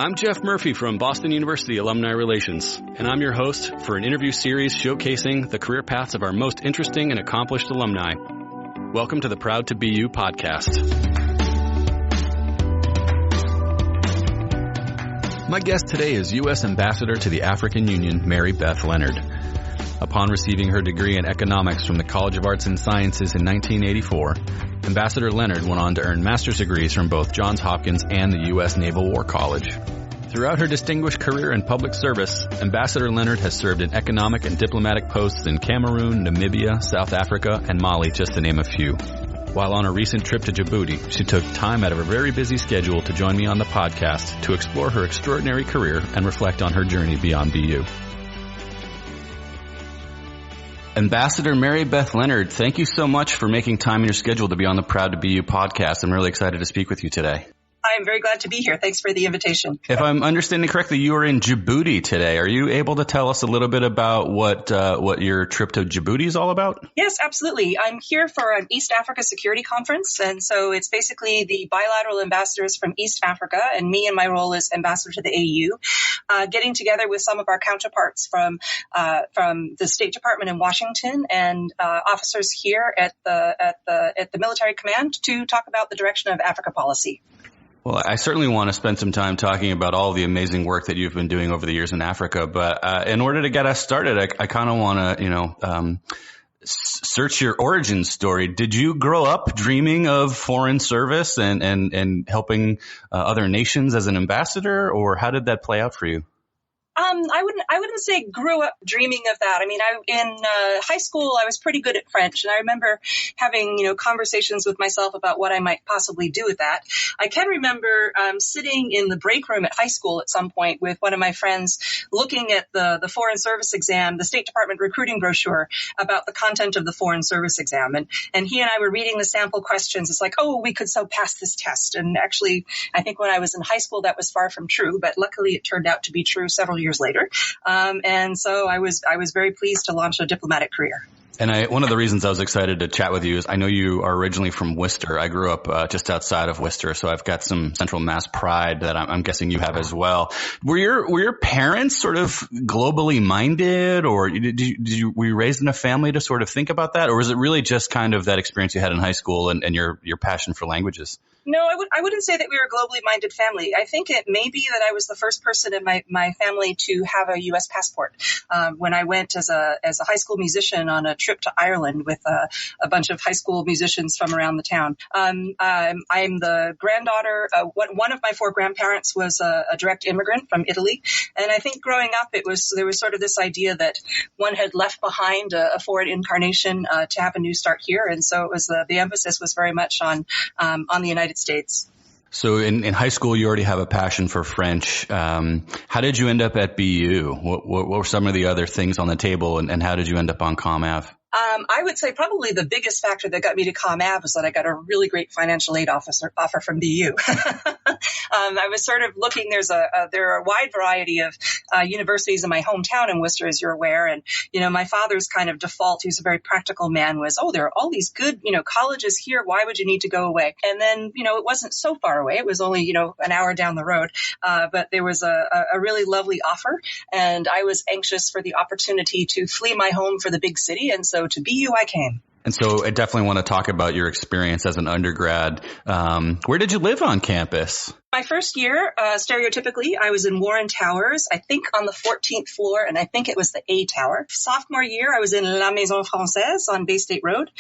I'm Jeff Murphy from Boston University Alumni Relations, and I'm your host for an interview series showcasing the career paths of our most interesting and accomplished alumni. Welcome to the Proud to Be You podcast. My guest today is U.S. Ambassador to the African Union, Mary Beth Leonard. Upon receiving her degree in economics from the College of Arts and Sciences in 1984, Ambassador Leonard went on to earn master's degrees from both Johns Hopkins and the U.S. Naval War College. Throughout her distinguished career in public service, Ambassador Leonard has served in economic and diplomatic posts in Cameroon, Namibia, South Africa, and Mali, just to name a few. While on a recent trip to Djibouti, she took time out of her very busy schedule to join me on the podcast to explore her extraordinary career and reflect on her journey beyond BU. Ambassador Mary Beth Leonard, thank you so much for making time in your schedule to be on the Proud to Be You podcast. I'm really excited to speak with you today. I'm very glad to be here. Thanks for the invitation. If I'm understanding correctly, you are in Djibouti today. Are you able to tell us a little bit about what your trip to Djibouti is all about? Yes, absolutely. I'm here for an East Africa Security Conference, and so it's basically the bilateral ambassadors from East Africa, and me in my role as ambassador to the AU, getting together with some of our counterparts from the State Department in Washington and officers here at the military command to talk about the direction of Africa policy. Well, I certainly want to spend some time talking about all the amazing work that you've been doing over the years in Africa. But in order to get us started, I kind of want to, search your origin story. Did you grow up dreaming of foreign service and helping other nations as an ambassador, or how did that play out for you? I wouldn't say grew up dreaming of that. I mean, in high school, I was pretty good at French, and I remember having, conversations with myself about what I might possibly do with that. I can remember sitting in the break room at high school at some point with one of my friends looking at the Foreign Service exam, the State Department recruiting brochure about the content of the Foreign Service exam. And he and I were reading the sample questions. It's like, oh, we could so pass this test. And actually, I think when I was in high school, that was far from true, but luckily it turned out to be true several years later. And so I was very pleased to launch a diplomatic career. And one of the reasons I was excited to chat with you is I know you are originally from Worcester. I grew up just outside of Worcester, so I've got some Central Mass pride that I'm guessing you have as well. Were your parents sort of globally minded, or were you raised in a family to sort of think about that, or was it really just kind of that experience you had in high school and your passion for languages? No, I wouldn't say that we were a globally minded family. I think it may be that I was the first person in my family to have a U.S. passport. When I went as a high school musician on a trip to Ireland with a bunch of high school musicians from around the town. I'm the granddaughter. One of my four grandparents was a direct immigrant from Italy, and I think growing up there was sort of this idea that one had left behind a foreign incarnation to have a new start here, and so it was the emphasis was very much on the United States. So in high school, you already have a passion for French. How did you end up at BU? What were some of the other things on the table, and how did you end up on ComAv? I would say probably the biggest factor that got me to ComAv was that I got a really great financial aid offer from BU. I was sort of looking, there are a wide variety of universities in my hometown in Worcester, as you're aware. And, my father's kind of default, who's a very practical man, was, there are all these good, colleges here. Why would you need to go away? And then, it wasn't so far away. It was only, an hour down the road. But there was a really lovely offer. And I was anxious for the opportunity to flee my home for the big city. And so to BU, I came. And so I definitely want to talk about your experience as an undergrad. Where did you live on campus? My first year, stereotypically, I was in Warren Towers, I think on the 14th floor, and I think it was the A Tower. Sophomore year, I was in La Maison Française on Bay State Road.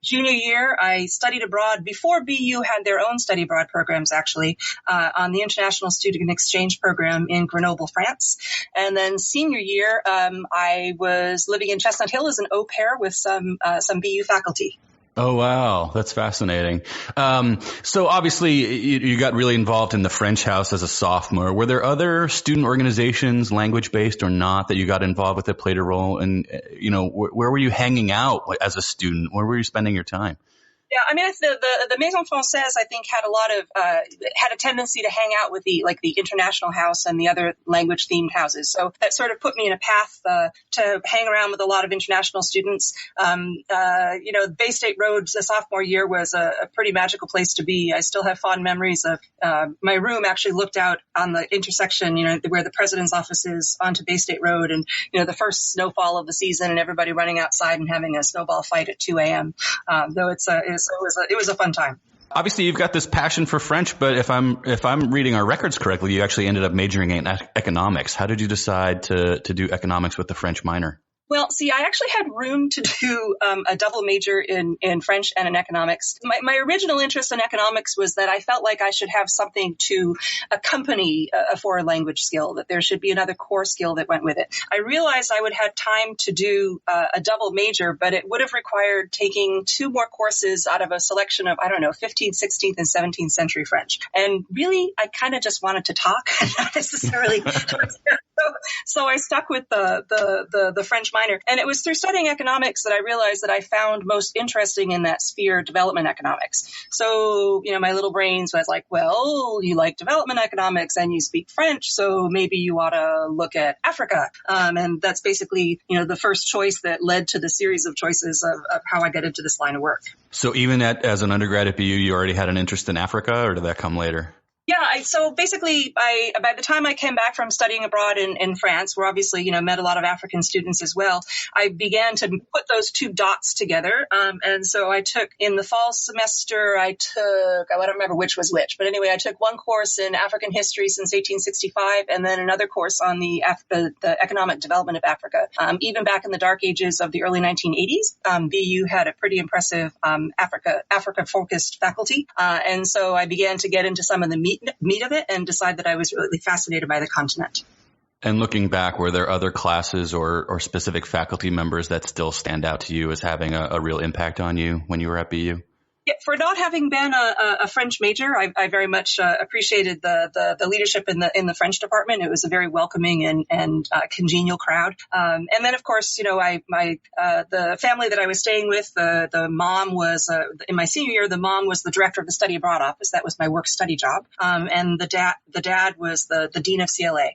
Junior year, I studied abroad before BU had their own study abroad programs, actually, on the International Student Exchange Program in Grenoble, France. And then senior year, I was living in Chestnut Hill as an au pair with some BU faculty. Oh, wow. That's fascinating. So obviously you got really involved in the French House as a sophomore. Were there other student organizations, language-based or not, that you got involved with that played a role? And, where were you hanging out as a student? Where were you spending your time? Yeah, I mean, the Maison Française, I think, had a lot of had a tendency to hang out with the International House and the other language themed houses. So that sort of put me in a path to hang around with a lot of international students. Bay State Road, the sophomore year, was a pretty magical place to be. I still have fond memories of my room actually looked out on the intersection, where the president's office is, onto Bay State Road, and the first snowfall of the season, and everybody running outside and having a snowball fight at 2 a.m. Though it was a fun time. Obviously, you've got this passion for French, but if I'm reading our records correctly, you actually ended up majoring in economics. How did you decide to do economics with the French minor? Well, see, I actually had room to do a double major in French and in economics. My original interest in economics was that I felt like I should have something to accompany a foreign language skill, that there should be another core skill that went with it. I realized I would have time to do a double major, but it would have required taking 2 more courses out of a selection of, 15th, 16th, and 17th century French. And really, I kind of just wanted to talk, not necessarily. So I stuck with the French minor. And it was through studying economics that I realized that I found most interesting in that sphere development economics. So, my little brains was like, well, you like development economics and you speak French, so maybe you ought to look at Africa. And that's basically, the first choice that led to the series of choices of how I got into this line of work. So even as an undergrad at BU, you already had an interest in Africa, or did that come later? Yeah, so basically, by the time I came back from studying abroad in France, where obviously, met a lot of African students as well, I began to put those 2 dots together. And so I took, in the fall semester, I don't remember which was which, but anyway, I took one course in African history since 1865, and then another course on the economic development of Africa. Even back in the dark ages of the early 1980s, BU had a pretty impressive Africa-focused faculty. And so I began to get into some of the meat of it and decide that I was really fascinated by the continent. And looking back, were there other classes or specific faculty members that still stand out to you as having a real impact on you when you were at BU? Yeah, for not having been a French major, I very much appreciated the leadership in the French department. It was a very welcoming and congenial crowd. And then, of course, the family that I was staying with, the mom was in my senior year. The mom was the director of the study abroad office. That was my work study job. And the dad was the dean of CLA.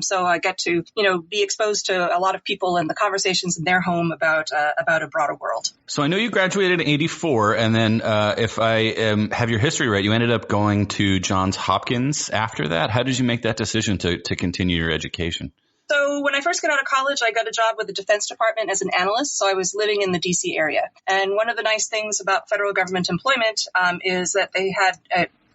So I got to be exposed to a lot of people and the conversations in their home about a broader world. So I know you graduated in '84, and then if I have your history right, you ended up going to Johns Hopkins after that. How did you make that decision to continue your education? So when I first got out of college, I got a job with the Defense Department as an analyst. So I was living in the D.C. area. And one of the nice things about federal government employment is that they had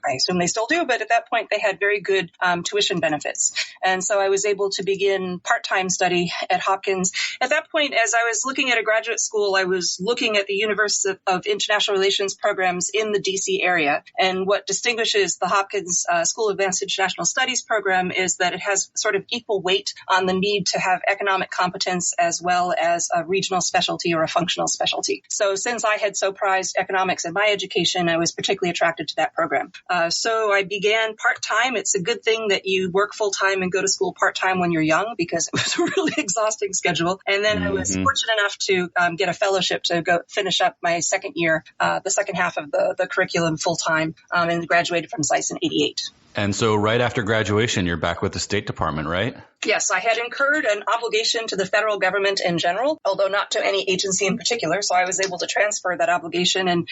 I assume they still do, but at that point they had very good tuition benefits. And so I was able to begin part-time study at Hopkins. At that point, as I was looking at a graduate school, I was looking at the University of International Relations programs in the D.C. area. And what distinguishes the Hopkins School of Advanced International Studies program is that it has sort of equal weight on the need to have economic competence as well as a regional specialty or a functional specialty. So since I had so prized economics in my education, I was particularly attracted to that program. So I began part-time. It's a good thing that you work full-time and go to school part-time when you're young, because it was a really exhausting schedule. And then I was fortunate enough to get a fellowship to go finish up my second year, the second half of the curriculum full-time, and graduated from Zeiss in '88. And so right after graduation, you're back with the State Department, right? Yes, I had incurred an obligation to the federal government in general, although not to any agency in particular. So I was able to transfer that obligation and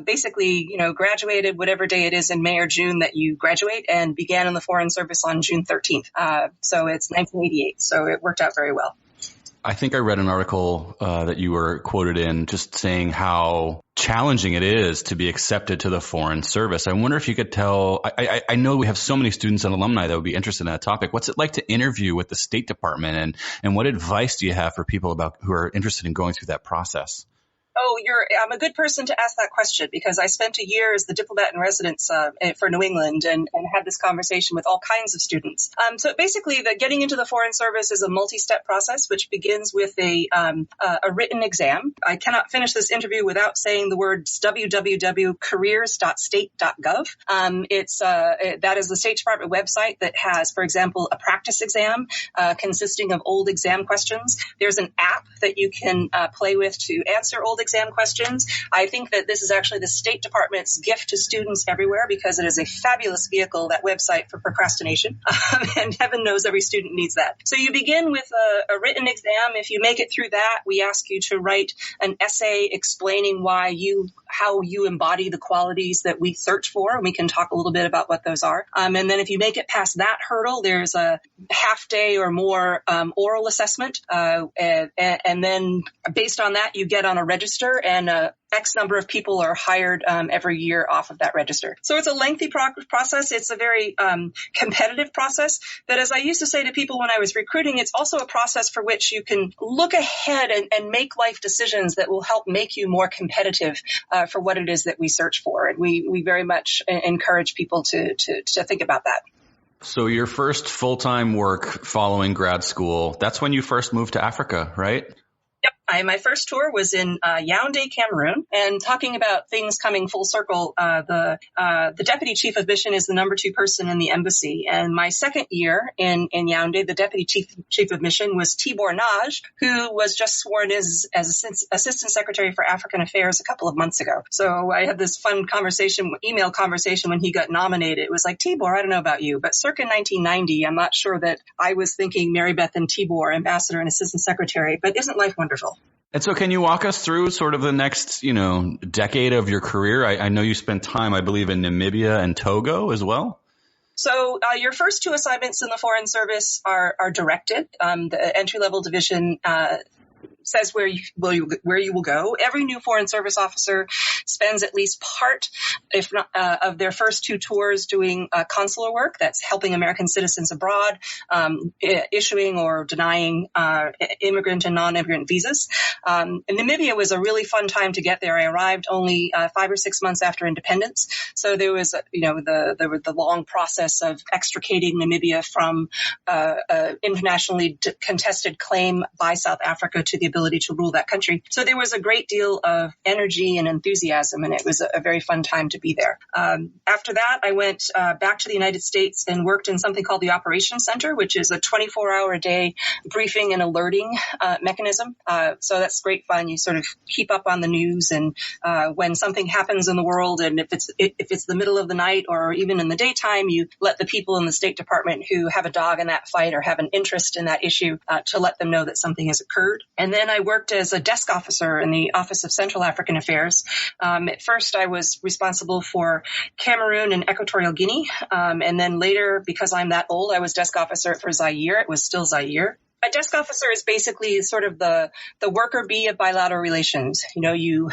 basically, graduated whatever day it is in May or June that you graduate, and began in the Foreign Service on June 13th. So it's 1988. So it worked out very well. I think I read an article that you were quoted in just saying how challenging it is to be accepted to the Foreign Service. I wonder if you could tell, I know we have so many students and alumni that would be interested in that topic. What's it like to interview with the State Department, and what advice do you have for people who are interested in going through that process? Oh, I'm a good person to ask that question, because I spent a year as the diplomat in residence for New England and had this conversation with all kinds of students. So basically, getting into the Foreign Service is a multi-step process, which begins with a written exam. I cannot finish this interview without saying the words www.careers.state.gov. That is the State Department website that has, for example, a practice exam consisting of old exam questions. There's an app that you can play with to answer old exam questions. I think that this is actually the State Department's gift to students everywhere because it is a fabulous vehicle, that website, for procrastination. And heaven knows every student needs that. So you begin with a written exam. If you make it through that, we ask you to write an essay explaining how you embody the qualities that we search for. And we can talk a little bit about what those are. And then if you make it past that hurdle, there's a half day or more oral assessment. And then based on that, you get on a register, and X number of people are hired every year off of that register. So it's a lengthy process. It's a very competitive process. But as I used to say to people when I was recruiting, it's also a process for which you can look ahead and make life decisions that will help make you more competitive for what it is that we search for. And we very much encourage people to think about that. So your first full-time work following grad school, that's when you first moved to Africa, right? Yep. My first tour was in Yaoundé, Cameroon, and talking about things coming full circle. The deputy chief of mission is the number 2 person in the embassy, and my second year in Yaoundé, the deputy chief of mission was Tibor Naj, who was just sworn as assistant secretary for African Affairs a couple of months ago. So I had this fun email conversation when he got nominated. It was like, Tibor, I don't know about you, but circa 1990, I'm not sure that I was thinking Mary Beth and Tibor, ambassador and assistant secretary, but isn't life wonderful? And so can you walk us through sort of the next, decade of your career? I know you spent time, I believe, in Namibia and Togo as well. So your first 2 assignments in the Foreign Service are directed. The entry-level division says where you will go. Every new Foreign Service officer spends at least part, if not, of their first 2 tours doing consular work. That's helping American citizens abroad, issuing or denying immigrant and non-immigrant visas. And Namibia was a really fun time to get there. I arrived only 5 or 6 months after independence, so there was the long process of extricating Namibia from internationally contested claim by South Africa to the ability to rule that country. So there was a great deal of energy and enthusiasm, and it was a very fun time to be there. After that, I went back to the United States and worked in something called the Operations Center, which is a 24-hour-a-day briefing and alerting mechanism. So that's great fun. You sort of keep up on the news, and when something happens in the world, and if it's the middle of the night or even in the daytime, you let the people in the State Department who have a dog in that fight or have an interest in that issue to let them know that something has occurred. And then I worked as a desk officer in the Office of Central African Affairs. At first, I was responsible for Cameroon and Equatorial Guinea. And then later, because I'm that old, I was desk officer for Zaire. It was still Zaire. A desk officer is basically sort of the worker bee of bilateral relations. You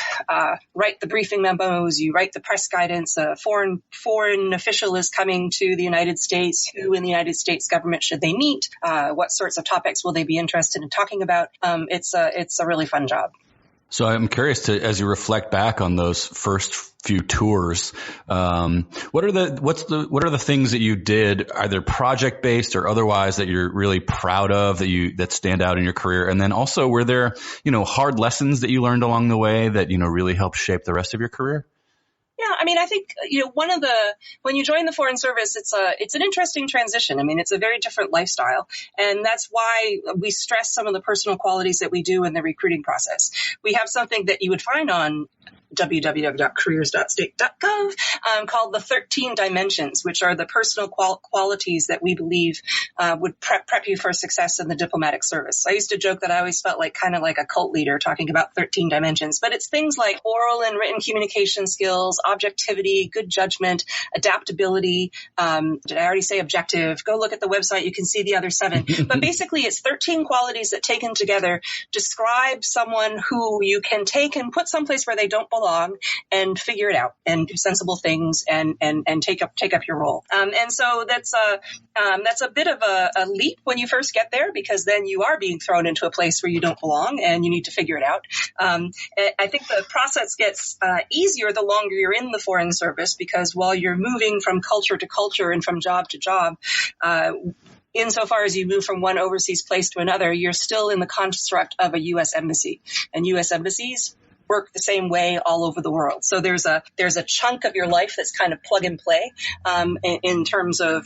write the briefing memos, you write the press guidance. A foreign official is coming to the United States. Who in the United States government should they meet? What sorts of topics will they be interested in talking about? It's a really fun job. So I'm curious as you reflect back on those first few tours, what are the things that you did, either project based or otherwise, that you're really proud of, that stand out in your career? And then also, were there, hard lessons that you learned along the way that, really helped shape the rest of your career? Yeah, I think, when you join the Foreign Service, it's an interesting transition. It's a very different lifestyle. And that's why we stress some of the personal qualities that we do in the recruiting process. We have something that you would find on www.careers.state.gov called the 13 dimensions, which are the personal qualities that we believe would prep you for success in the diplomatic service. I used to joke that I always felt kind of like a cult leader talking about 13 dimensions, but it's things like oral and written communication skills, objectivity, good judgment, adaptability. Did I already say objective? Go look at the website. You can see the other 7. But basically, it's 13 qualities that taken together describe someone who you can take and put someplace where they don't belong and figure it out and do sensible things and take up your role. And so that's a bit of a leap when you first get there, because then you are being thrown into a place where you don't belong and you need to figure it out. I think the process gets easier the longer you're in the Foreign Service, because while you're moving from culture to culture and from job to job, insofar as you move from one overseas place to another, you're still in the construct of a U.S. embassy. And U.S. embassies work the same way all over the world. So there's a chunk of your life that's kind of plug and play in terms of,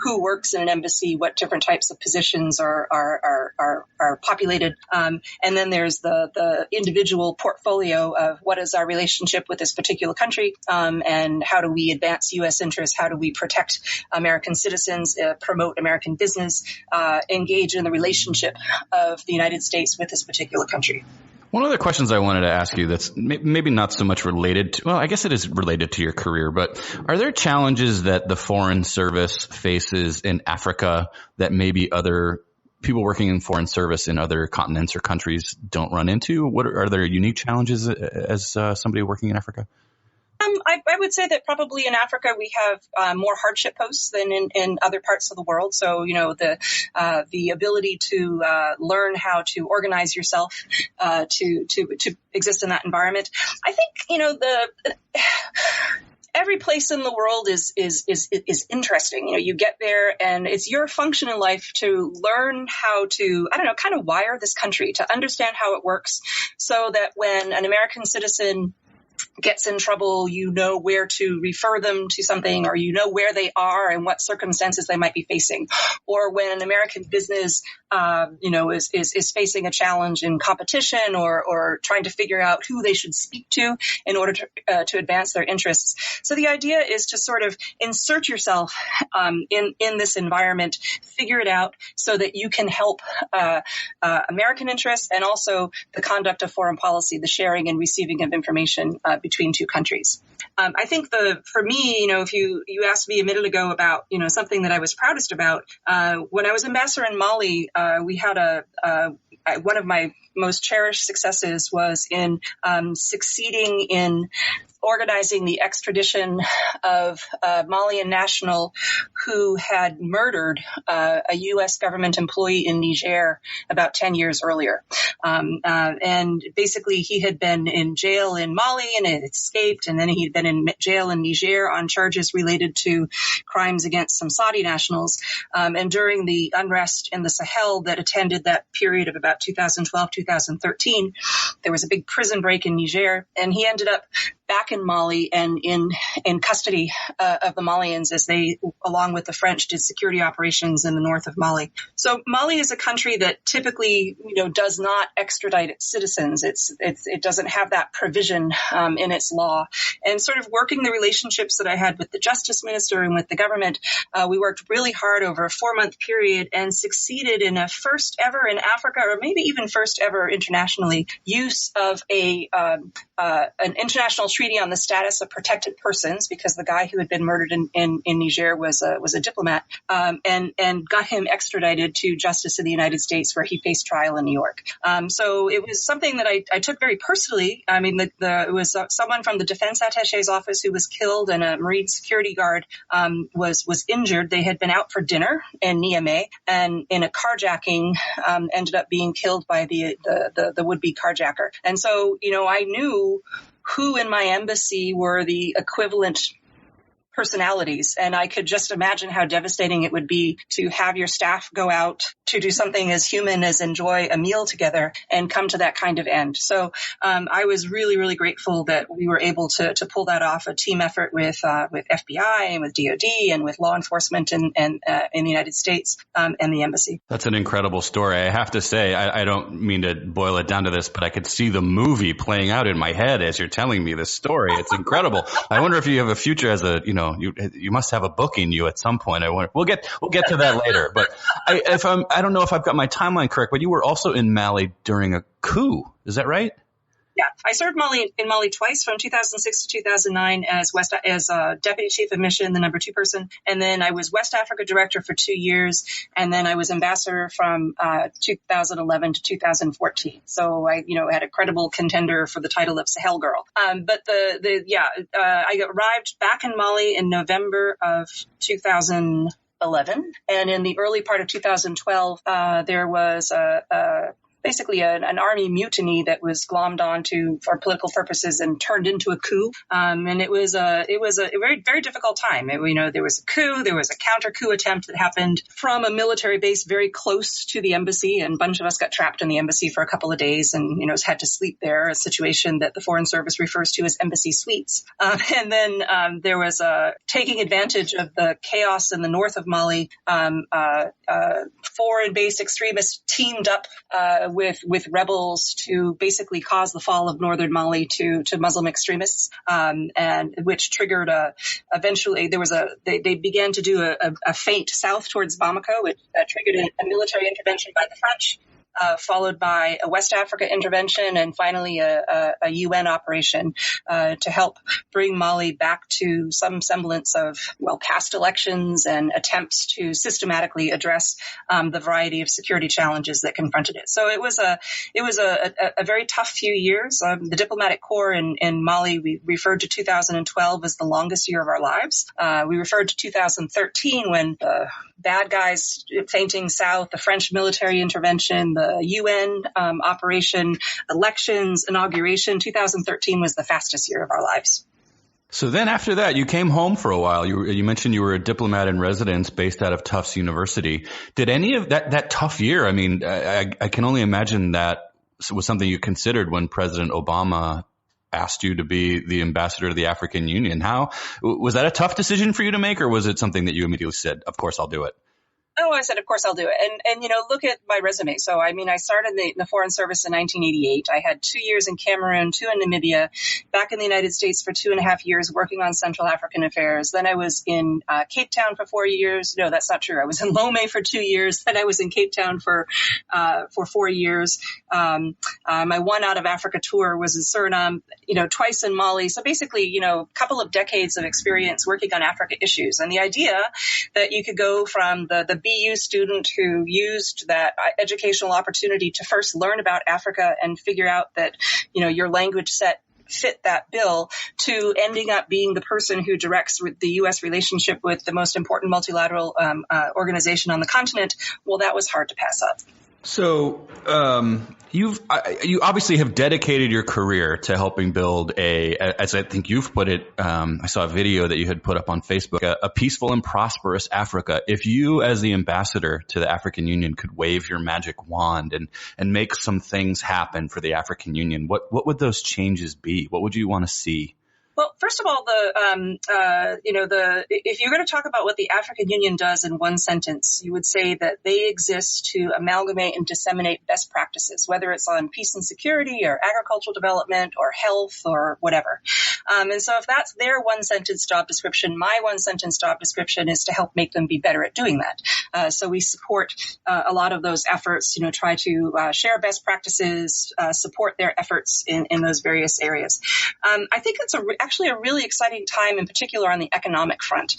who works in an embassy, what different types of positions are populated. And then there's the individual portfolio of what is our relationship with this particular country, and how do we advance U.S. interests? How do we protect American citizens, promote American business, engage in the relationship of the United States with this particular country? One of the questions I wanted to ask you that's maybe not so much related to, well, I guess it is related to your career, but are there challenges that the Foreign Service faces in Africa that maybe other people working in Foreign Service in other continents or countries don't run into? What are there unique challenges as somebody working in Africa? I would say that probably in Africa we have more hardship posts than in other parts of the world. So, the ability to learn how to organize yourself to exist in that environment. I think, every place in the world is interesting. You get there and it's your function in life to learn how to, kind of wire this country, to understand how it works, so that when an American citizen gets in trouble, you know where to refer them to something, or you know where they are and what circumstances they might be facing. Or when an American business, is facing a challenge in competition, or trying to figure out who they should speak to in order to advance their interests. So the idea is to sort of insert yourself in this environment, figure it out so that you can help American interests and also the conduct of foreign policy, the sharing and receiving of information between two countries. I think for me, if you asked me a minute ago about, something that I was proudest about, when I was ambassador in Mali, we had one of my most cherished successes was in succeeding in organizing the extradition of a Malian national who had murdered a U.S. government employee in Niger about 10 years earlier. And basically he had been in jail in Mali and had escaped, and then he'd been in jail in Niger on charges related to crimes against some Saudi nationals. And during the unrest in the Sahel that attended that period of about 2012, 2013, there was a big prison break in Niger, and he ended up back in Mali and in custody of the Malians as they, along with the French, did security operations in the north of Mali. So Mali is a country that typically, does not extradite its citizens. It doesn't have that provision in its law. And sort of working the relationships that I had with the justice minister and with the government, we worked really hard over a 4-month period and succeeded in a first ever in Africa, or maybe even first ever internationally, use of an international treaty on the status of protected persons, because the guy who had been murdered in Niger was a diplomat, and got him extradited to justice in the United States, where he faced trial in New York. So it was something that I took very personally. I mean, it was someone from the defense attaché's office who was killed, and a Marine security guard was injured. They had been out for dinner in Niamey, and in a carjacking ended up being killed by the would-be carjacker. And so, I knew who in my embassy were the equivalent personalities. And I could just imagine how devastating it would be to have your staff go out to do something as human as enjoy a meal together and come to that kind of end. So I was really, really grateful that we were able to pull that off, a team effort with FBI and with DOD and with law enforcement in the United States and the embassy. That's an incredible story. I have to say, I don't mean to boil it down to this, but I could see the movie playing out in my head as you're telling me this story. It's incredible. I wonder if you have a future as you must have a book in you at some point. We'll get to that later. But I don't know if I've got my timeline correct, but you were also in Mali during a coup. Is that right? Yeah, I served in Mali twice, from 2006 to 2009 as Deputy Chief of Mission, the number 2 person. And then I was West Africa Director for 2 years. And then I was Ambassador from 2011 to 2014. So I, had a credible contender for the title of Sahel Girl. But I arrived back in Mali in November of 2011. And in the early part of 2012, there was a basically an army mutiny that was glommed onto for political purposes and turned into a coup. And it was a very, very difficult time. There was a coup, there was a counter coup attempt that happened from a military base very close to the embassy, and a bunch of us got trapped in the embassy for a couple of days and, had to sleep there, a situation that the Foreign Service refers to as embassy suites. And then there was taking advantage of the chaos in the north of Mali. Foreign-based extremists teamed up with rebels to basically cause the fall of northern Mali to Muslim extremists, and which triggered eventually they began to do a feint south towards Bamako, which triggered a military intervention by the French. Followed by a West Africa intervention and finally a UN operation to help bring Mali back to some semblance of, past elections and attempts to systematically address the variety of security challenges that confronted it. So it was a very tough few years. The diplomatic corps in Mali, we referred to 2012 as the longest year of our lives. We referred to 2013 when the bad guys feinting south, the French military intervention, the UN operation, elections, inauguration. 2013 was the fastest year of our lives. So then after that, you came home for a while. You mentioned you were a diplomat in residence based out of Tufts University. Did any of that tough year, I can only imagine that was something you considered when President Obama asked you to be the ambassador to the African Union. How was that a tough decision for you to make, or was it something that you immediately said, of course, I'll do it? Oh, I said, of course I'll do it. And look at my resume. So, I started in the Foreign Service in 1988. I had 2 years in Cameroon, 2 in Namibia, back in the United States for 2.5 years working on Central African affairs. Then I was in Cape Town for 4 years. No, that's not true. I was in Lomé for 2 years. Then I was in Cape Town for 4 years. My one out of Africa tour was in Suriname, twice in Mali. So basically, a couple of decades of experience working on Africa issues. And the idea that you could go from the BU student who used that educational opportunity to first learn about Africa and figure out that, your language set fit that bill, to ending up being the person who directs the U.S. relationship with the most important multilateral organization on the continent. Well, that was hard to pass up. So you obviously have dedicated your career to helping build as I think you've put it, I saw a video that you had put up on Facebook, a peaceful and prosperous Africa. If you, as the ambassador to the African Union, could wave your magic wand and make some things happen for the African Union, what would those changes be? What would you want to see? Well, first of all, if you're going to talk about what the African Union does in one sentence, you would say that they exist to amalgamate and disseminate best practices, whether it's on peace and security or agricultural development or health or whatever. And so if that's their one sentence job description, my one sentence job description is to help make them be better at doing that. So we support a lot of those efforts, try to share best practices, support their efforts in those various areas. I think it's actually a really exciting time, in particular on the economic front,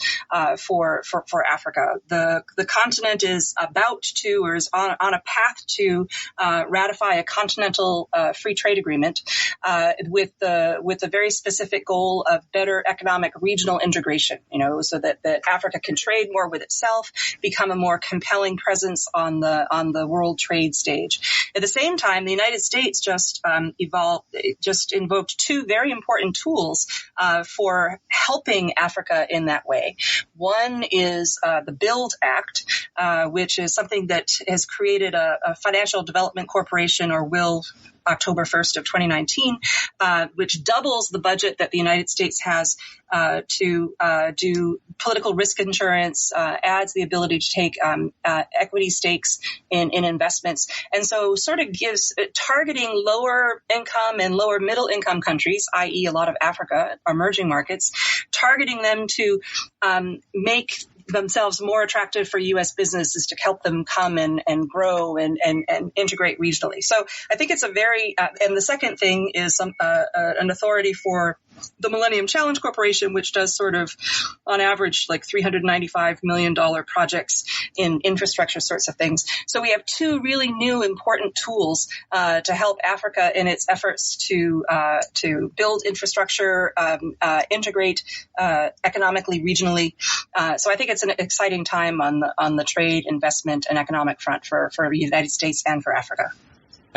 for Africa. The continent is about to, or is on a path to, ratify a continental free trade agreement with the very specific goal of better economic regional integration. So that Africa can trade more with itself, become a more compelling presence on the world trade stage. At the same time, the United States just invoked 2 very important tools for helping Africa in that way. One is the BUILD Act, which is something that has created a financial development corporation, or will October 1st of 2019, which doubles the budget that the United States has to do political risk insurance, adds the ability to take equity stakes in investments, and so sort of gives targeting lower income and lower middle income countries, i.e. a lot of Africa, emerging markets, targeting them to make themselves more attractive for U.S. businesses to help them come and grow and integrate regionally. So I think it's a very, and the second thing is an authority for the Millennium Challenge Corporation, which does sort of, on average, like $395 million projects in infrastructure sorts of things. So we have 2 really new important tools to help Africa in its efforts to build infrastructure, integrate economically, regionally. So I think it's an exciting time on the trade, investment, and economic front for the United States and for Africa.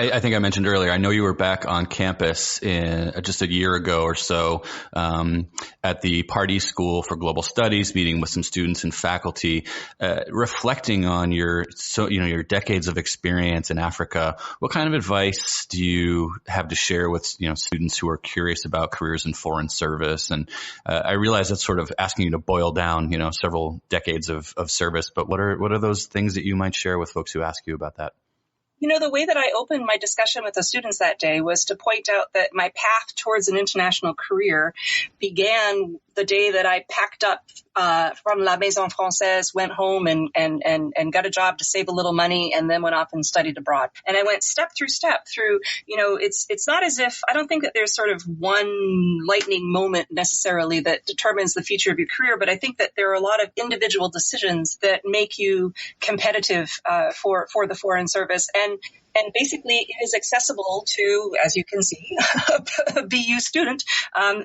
I think I mentioned earlier, I know you were back on campus in just a year ago or so at the Pardee School for Global Studies, meeting with some students and faculty, reflecting on your decades of experience in Africa. What kind of advice do you have to share with students who are curious about careers in foreign service? And I realize that's sort of asking you to boil down several decades of service, but what are those things that you might share with folks who ask you about that? The way that I opened my discussion with the students that day was to point out that my path towards an international career began the day that I packed up from La Maison Française, went home and got a job to save a little money, and then went off and studied abroad. And I went step through, it's not as if, I don't think that there's sort of one lightning moment necessarily that determines the future of your career, but I think that there are a lot of individual decisions that make you competitive for the foreign service. And basically, it is accessible to, as you can see, a BU student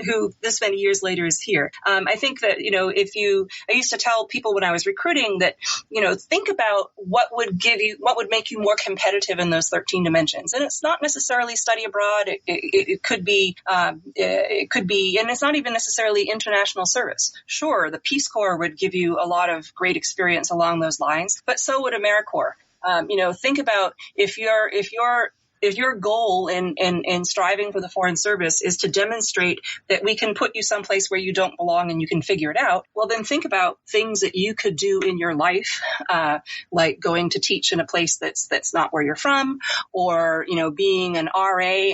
who this many years later is here. I think that, I used to tell people when I was recruiting that, think about what would make you more competitive in those 13 dimensions. And it's not necessarily study abroad. It could be, and it's not even necessarily international service. Sure, the Peace Corps would give you a lot of great experience along those lines, but so would AmeriCorps. Think about if your goal in striving for the foreign service is to demonstrate that we can put you someplace where you don't belong and you can figure it out, well, then think about things that you could do in your life, like going to teach in a place that's not where you're from, or being an RA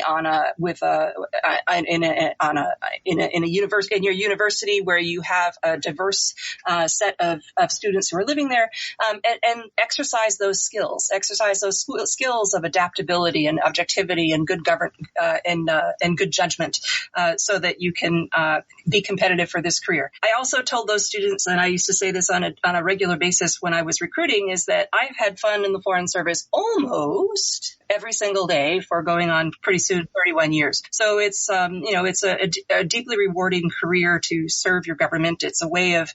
in your university where you have a diverse set of students who are living there, and exercise those skills of adaptability and objectivity and good and good judgment, so that you can be competitive for this career. I also told those students, and I used to say this on a regular basis when I was recruiting, is that I've had fun in the foreign service almost every single day for going on pretty soon 31 years. So it's a deeply rewarding career to serve your government. It's a way of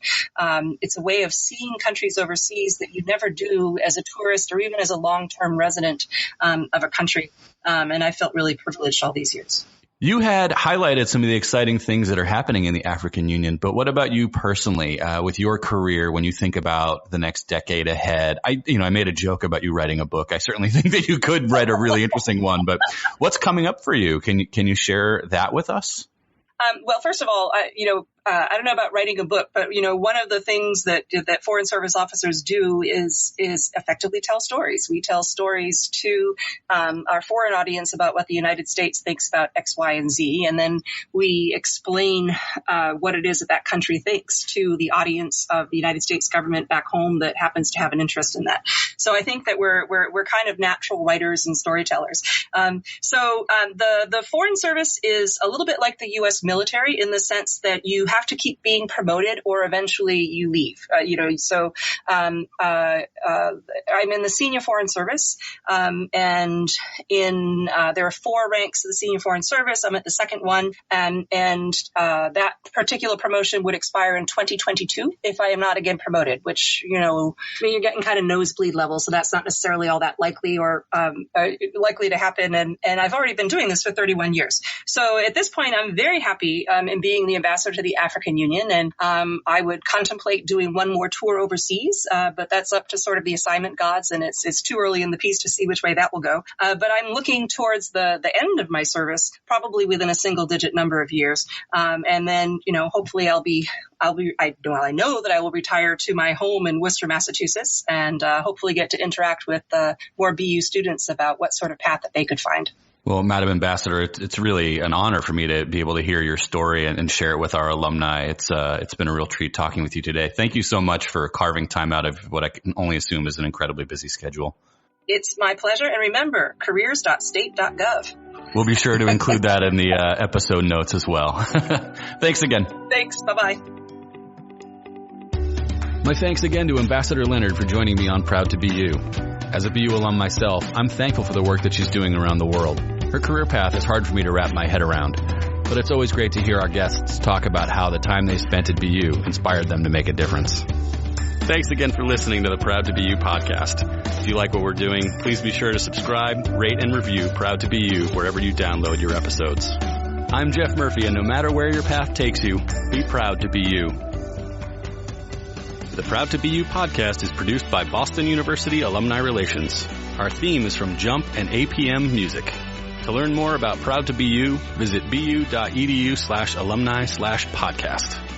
seeing countries overseas that you never do as a tourist or even as a long-term resident of a country. And I felt really privileged all these years. You had highlighted some of the exciting things that are happening in the African Union, but what about you personally, with your career, when you think about the next decade ahead? I made a joke about you writing a book. I certainly think that you could write a really interesting one, but what's coming up for you? Can you share that with us? Well, first of all, I don't know about writing a book, but one of the things that foreign service officers do is effectively tell stories. We tell stories to our foreign audience about what the United States thinks about X, Y, and Z, and then we explain what it is that country thinks to the audience of the United States government back home that happens to have an interest in that. So I think that we're kind of natural writers and storytellers. The foreign service is a little bit like the U.S. military in the sense that you have to keep being promoted or eventually you leave. I'm in the senior foreign service, and there are 4 ranks of the senior foreign service. I'm at the second one, and that particular promotion would expire in 2022 if I am not again promoted, which, you're getting kind of nosebleed level, so that's not necessarily all that likely or likely to happen. And I've already been doing this for 31 years. So at this point, I'm very happy in being the ambassador to the African Union, and I would contemplate doing one more tour overseas, but that's up to sort of the assignment gods, and it's too early in the piece to see which way that will go. But I'm looking towards the end of my service, probably within a single-digit number of years, and then hopefully I know that I will retire to my home in Worcester, Massachusetts, and hopefully get to interact with more BU students about what sort of path that they could find. Well, Madam Ambassador, it's really an honor for me to be able to hear your story and share it with our alumni. It's been a real treat talking with you today. Thank you so much for carving time out of what I can only assume is an incredibly busy schedule. It's my pleasure. And remember, careers.state.gov. We'll be sure to include that in the episode notes as well. Thanks again. Thanks. Bye-bye. My thanks again to Ambassador Leonard for joining me on Proud to Be You. As a BU alum myself, I'm thankful for the work that she's doing around the world. Her career path is hard for me to wrap my head around, but it's always great to hear our guests talk about how the time they spent at BU inspired them to make a difference. Thanks again for listening to the Proud to Be You podcast. If you like what we're doing, please be sure to subscribe, rate, and review Proud to Be You wherever you download your episodes. I'm Jeff Murphy, and no matter where your path takes you, be proud to be you. The Proud to Be You podcast is produced by Boston University Alumni Relations. Our theme is from Jump and APM Music. To learn more about Proud to Be You, visit bu.edu/alumni/podcast.